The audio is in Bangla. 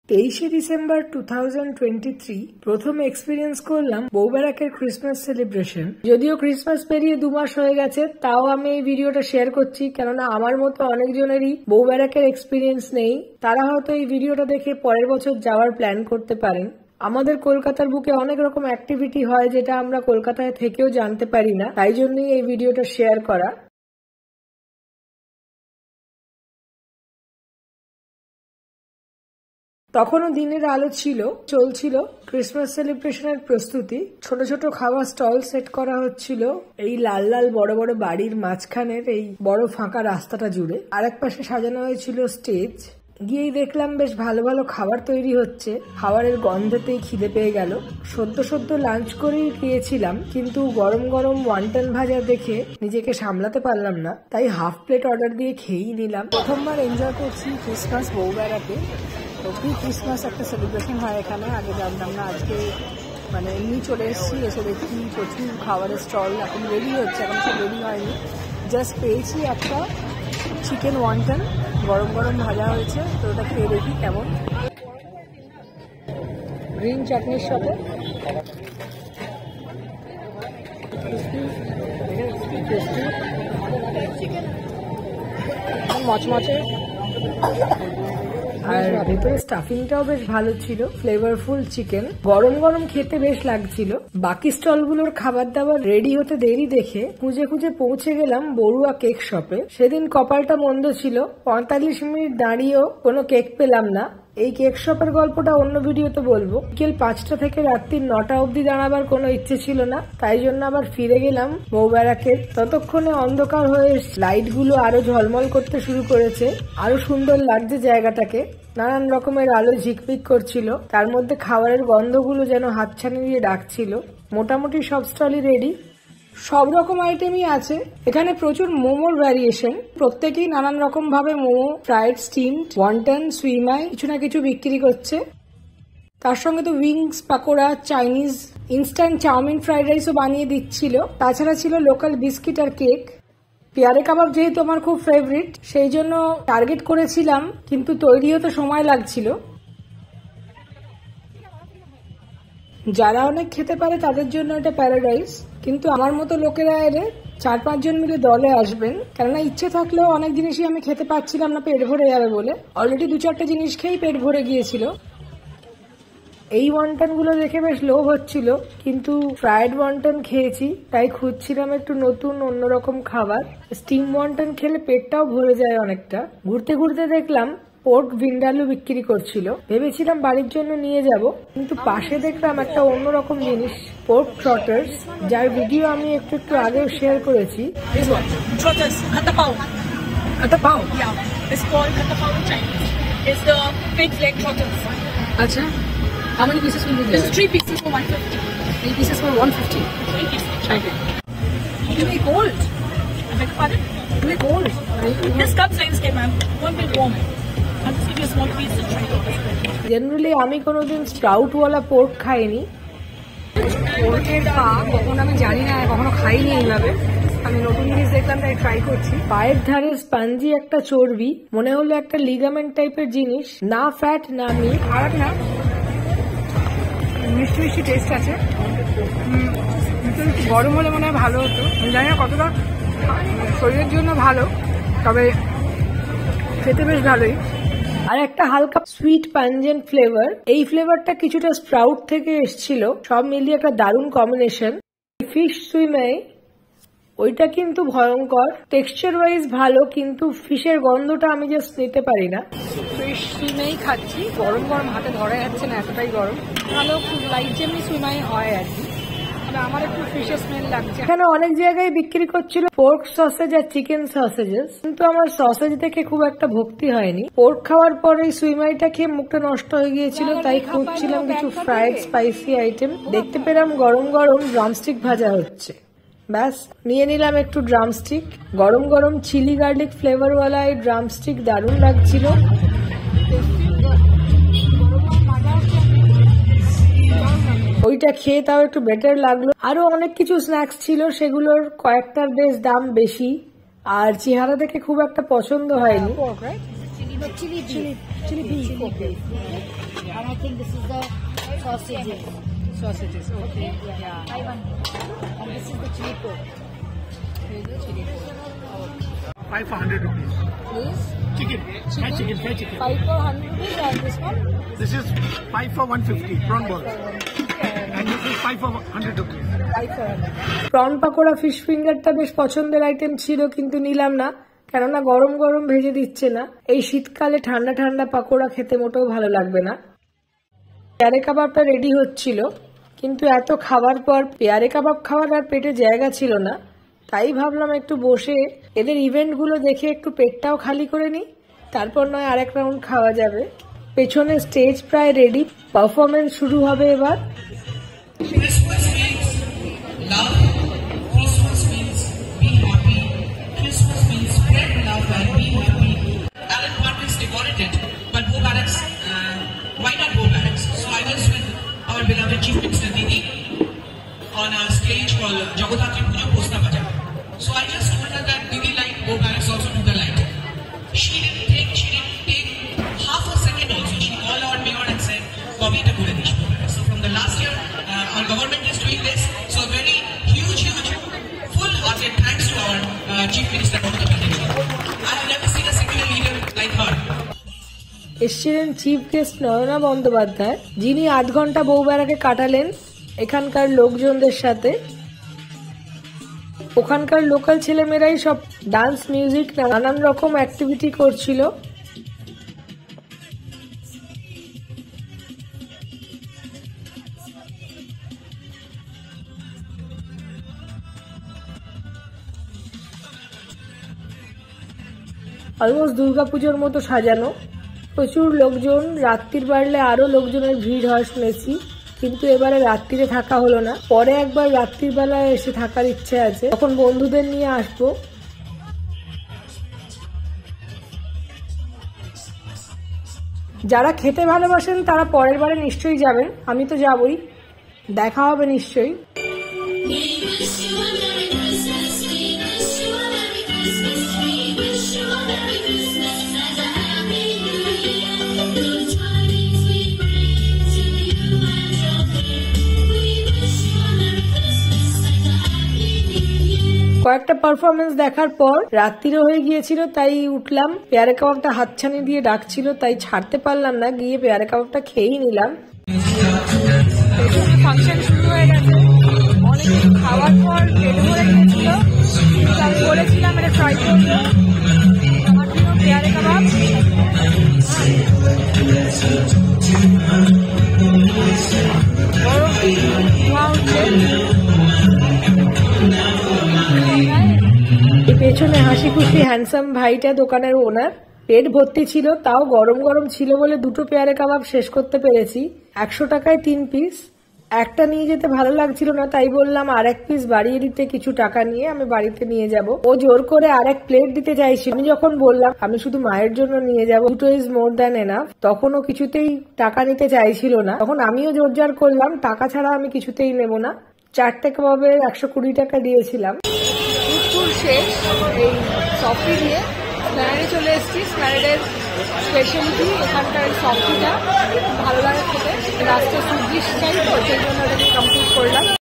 23শে ডিসেম্বর 2023 প্রথম এক্সপিরিয়েন্স করলাম বউবারাকের ক্রিসমাস সেলিব্রেশন। যদিও ক্রিসমাস পেরিয়ে 2 মাস হয়ে গেছে, তাও আমি এই ভিডিওটা শেয়ার করছি, কেননা আমার মতো অনেকজনেরই বউবারাকের এক্সপিরিয়েন্স নেই। তারা হয়তো এই ভিডিওটা দেখে পরের বছর যাওয়ার প্ল্যান করতে পারেন। আমাদের কলকাতার বুকে অনেক রকম অ্যাক্টিভিটি হয় যেটা আমরা কলকাতায় থেকেও জানতে পারি না, তাই জন্যই এই ভিডিওটা শেয়ার করা। তখনও দিনের আলো ছিল, চলছিল ক্রিসমাস সেলিব্রেশনের প্রস্তুতি। ছোট ছোট খাওয়া স্টল সেট করা হচ্ছিল এই লাল লাল বড় বড় বাড়ির মাঝখানের এই বড় ফাঁকা রাস্তাটা জুড়ে। আরেক পাশে সাজানো হয়েছিল স্টেজ। গিয়েই দেখলাম বেশ ভালো ভালো খাবার তৈরি হচ্ছে। খাবারের গন্ধতেই খিদে পেয়ে গেল। সদ্য লাঞ্চ করেই গিয়েছিলাম, কিন্তু গরম গরম ওয়ান্টন ভাজা দেখে নিজেকে সামলাতে পারলাম না, তাই হাফ প্লেট অর্ডার দিয়ে খেয়েই নিলাম। প্রথমবার এনজয় করছি ক্রিসমাস বউবারাকে। প্রি ক্রিসমাস একটা সেলিব্রেশন হয় এখানে, আগে জানতাম না। আজকে মানে এমনি চলে এসেছি, এসে দেখি প্রচুর খাবারের স্টল এখন রেডি হচ্ছে, এখন সব রেডি হয়নি। জাস্ট পেয়েছি একটা চিকেন ওয়ান্টন, গরম গরম ভাজা হয়েছে, তো ওটা খেয়ে দেখি কেমন। গ্রিন চাটনির সাথে মচমচে, আর ভেতরে স্টাফিংটাও বেশ ভালো ছিল। ফ্লেভারফুল চিকেন, গরম গরম খেতে বেশ লাগছিল। বাকি স্টলগুলোর খাবার দাবার রেডি হতে দেরি দেখে খুঁজে খুঁজে পৌঁছে গেলাম বড়ুয়া কেক শপে। সেদিন কপালটা মন্দ ছিল, 45 মিনিট দাঁড়িয়েও কোনো কেক পেলাম না। এই কেক শপের গল্পটা অন্য ভিডিওতে বলবো। বিকেল 5টা থেকে রাত্রি 9টা অব্দি দাঁড়াবার কোনো ইচ্ছে ছিল না, তাই জন্য আবার ফিরে গেলাম বউবারাকের। ততক্ষণে অন্ধকার হয়ে লাইটগুলো আরো ঝলমল করতে শুরু করেছে, আরো সুন্দর লাগছে জায়গাটাকে। নানান রকমের আলো ঝিকমিক করছিল, তার মধ্যে খাবারের গন্ধগুলো যেন হাতছানি দিয়ে ডাকছিল। মোটামুটি সব স্টলই রেডি, সব রকম আইটেমই আছে এখানে। প্রচুর মোমোর ভ্যারিয়েশন, প্রত্যেকেই নানান রকম ভাবে momo, fried, steamed, wonton, shumai কিছু না কিছু বিক্রি করছে। তার সঙ্গে তো wings, pakora, Chinese, instant chowmein, fried রাইসও বানিয়ে দিচ্ছিল। তাছাড়া ছিল লোকাল বিস্কিট আর কেক। পেয়ারে কাবাব যেহেতু আমার খুব ফেভারিট, সেই জন্য টার্গেট করেছিলাম, কিন্তু তৈরি হতে সময় লাগছিল। যারা অনেক খেতে পারে তাদের জন্য এটা প্যারাডাইস, কিন্তু আমার মতো লোকেরা এলে 4-5 জন মিলে দলে আসবেন, কেননা ইচ্ছে থাকলেও অনেক জিনিসই আমি খেতে পাচ্ছিলাম না পেট ভরে যাবে বলে। অলরেডি 2-4টে জিনিস খেয়েই পেট ভরে গিয়েছিল। এই ওয়ান্টন গুলো দেখে বেশ লোভ হচ্ছিল, কিন্তু ফ্রাইড ওয়ান্টন খেয়েছি, তাই খুঁজছিলাম একটু নতুন অন্যরকম খাবার। স্টিম ওয়ান্টন খেলে পেটটাও ভরে যায় অনেকটা। ঘুরতে ঘুরতে দেখলাম পোর্ক ভিন্ডালু বিক্রি করছিল। ভেবেছিলাম বাড়ির জন্য নিয়ে যাব, কিন্তু পাশে দেখলাম একটা অন্যরকম জিনিস, পোর্ক ট্রটার্স, যার ভিডিও আমি একটু আগেও শেয়ার করেছি। আচ্ছা, how many pieces will be there? There's 3 pieces for 150. 3 pieces for 150. 3 pieces. Okay. Do they cold? I beg pardon? Do they cold? This cup size came, ma'am. Won't be warm. I'll just give you a small piece to try. Generally আমি কোনোদিন স্প্রাউটওয়ালা পোর্ক খাইনি। পোর্কের পা কখন আমি জানি না, কখনো খাইনি এইভাবে। আমি নতুন জিনিস দেখলাম, তাই ট্রাই করছি। পায়ের ধারে স্পঞ্জি একটা চর্বি, মনে হলো একটা লিগামেন্ট টাইপের জিনিস, না ফ্যাট না মিট। খারাপ না, মিষ্টি মিষ্টি টেস্ট আছে। গরম হলে মনে হয় ভালো হতো, জানি না কতটা শরীরের জন্য ভালো, তবে খেতে বেশ ভালোই। আর একটা হালকা সুইট পাঞ্জেন্ট ফ্লেভার, এই ফ্লেভারটা কিছুটা স্প্রাউট থেকে এসছিল। সব মিলিয়ে একটা দারুণ কম্বিনেশন। ফিশ সুইমাই, ওইটা কিন্তু ভয়ঙ্কর। টেক্সচার ওয়াইজ ভালো, কিন্তু ফিশের গন্ধটা আমি জাস্ট নিতে পারি না। ফিশ সুইমাই খাচ্ছি, গরম গরম হাতে ধরা যাচ্ছে না, এতটাই গরম। ভালো, খুব লাইট যেমনি সুইমাই হয় আর কি, আমার একটু ফিশের স্মেল লাগছে। এখানে অনেক জায়গায় বিক্রি করছিল পোর্ক সসেজ আর চিকেন সসেজেস, কিন্তু আমার সসেজ দেখে খুব একটা ভক্তি হয়নি। পোর্ক খাওয়ার পর এই সুইমাইটা খেয়ে মুখটা নষ্ট হয়ে গিয়েছিল, তাই খুঁজছিলাম কিছু ফ্রাইড স্পাইসি আইটেম। দেখতে পেলাম গরম গরম ড্রামস্টিক ভাজা হচ্ছে, ব্যাস নিয়ে নিলাম একটু ড্রামস্টিক। গরম গরম চিলি গার্লিক ফ্লেভারওয়ালা এই ড্রামস্টিক দারুণ লাগছিল। ওইটা খেয়ে তাও একটু বেটার লাগলো। আরো অনেক কিছু স্ন্যাক্স ছিল, সেগুলোর কয়েকটার বেশ দাম বেশি, আর চেহারা দেখে খুব একটা পছন্দ হয়নি। think this is the sausages. Sausages, okay. Yeah. 500. And this is the chili pork. Here's the chili pork. 5 for 100 rupees. Please. Chicken. Fried chicken. 5 for 100 rupees and this one? This is 5 for 150. Prawn balls. And this is 5 for 100 rupees. Prawn pakora fish ফিঙ্গারটা বেশ পছন্দের আইটেম ছিল, কিন্তু নিলাম না, কেননা গরম গরম ভেজে দিচ্ছে না। এই শীতকালে ঠান্ডা ঠান্ডা পাকোড়া খেতে মোটেও ভালো লাগবে না। পেয়ারে কাবাবটা রেডি হচ্ছিল, কিন্তু এত খাবার পর পেয়ারে কাবাব খাওয়ার আর পেটে জায়গা ছিল না। তাই ভাবলাম একটু বসে এদের ইভেন্টগুলো দেখে একটু পেটটাও খালি করে নিই, তারপর নয় আরেক রাউন্ড খাওয়া যাবে। পেছনে স্টেজ প্রায় রেডি, পারফরমেন্স শুরু হবে এবার। Christmas means love. Christmas means be happy. Christmas means spread love and be happy. Alan Patrick's decorated, but Bo Barracks, why not Bo Barracks? So I was with our beloved Chief Minister Didi on a stage called Jagodhatri Puja Posta Baja. So I just told her that Didi liked Bo Barracks also do the light. She didn't take half a second also. She called our mayor and said, Bobby to Guradish Bo Barracks. So from the last year, our government is doing this. So a very huge, full-hearted thanks to our Chief Minister Mamata Banerjee. I have never seen a secular leader like her. এসছিলেন চিফ গেস্ট নয়না বন্দ্যোপাধ্যায়, যিনি 8 ঘন্টা বউবেড়াকে কাটালেন এখানকার লোকজনদের সাথে। ওখানকার লোকাল ছেলেমেয়েরাই সব ডান্স, মিউজিক, নানান রকম অ্যাক্টিভিটি করছিল। অলমোস্ট দুর্গাপুজোর মতো সাজানো, প্রচুর লোকজন, রাত্রির বাড়লে আরো লোকজনের ভিড় হয় শুনেছি, কিন্তু এবারে রাত্রিরে থাকা হলো না। পরে একবার রাত্রির বেলায় এসে থাকার ইচ্ছে আছে, তখন বন্ধুদের নিয়ে আসবো। যারা খেতে ভালোবাসেন তারা পরের বারে নিশ্চয়ই যাবেন, আমি তো যাবই, দেখা হবে নিশ্চয়ই। কয়েকটা পারফরমেন্স দেখার পর রাত্রিও হয়ে গিয়েছিল, তাই উঠলাম। পেয়ারে কাবাবটা হাতছানি দিয়ে ডাকছিল, তাই ছাড়তে পারলাম না, গিয়ে পেয়ারে কাবাবটা খেয়েই নিলাম। ফাংশন শুরু হয়ে গেছে, অনেক কিছু খাওয়ার পর পেট ভরে গিয়েছিল, আমি বলেছিলাম এটা ট্রাই করবো। আমার জন্য পেয়ারে কাবাব, পেছনে হাসি খুশি হ্যান্ডসাম ভাইটা দোকানের ওনার। পেট ভর্তি ছিল, তাও গরম গরম ছিল বলে 2টো পেয়ারে কাবাব শেষ করতে পেরেছি। 100 টাকায় 3 পিস। একটা নিয়ে যেতে ভালো লাগছিল না, তাই বললাম আরেক পিস বাড়িয়ে দিতে, কিছু টাকা নিয়ে আমি বাড়িতে নিয়ে যাব। ও জোর করে আরেক প্লেট দিতে চাইছিল। আমি যখন বললাম আমি শুধু মায়ের জন্য নিয়ে যাব, 2 ইজ মোর দ্যান এনাফ, তখন ও কিছুতেই টাকা নিতে চাইছিল না। তখন আমিও জোরজার করলাম, টাকা ছাড়া আমি কিছুতেই নেব না। 4টে কাবাবে 120 টাকা দিয়েছিলাম। শেষ, এই সফটি দিয়ে স্ন্যানেডে চলে এসেছি। স্ন্যানেডের স্পেশালিটি এখানকার সফটিটা ভালো লাগে খেতে। লাস্টে সুজিস চাই তো, সেই জন্য কমপ্লিট করলাম।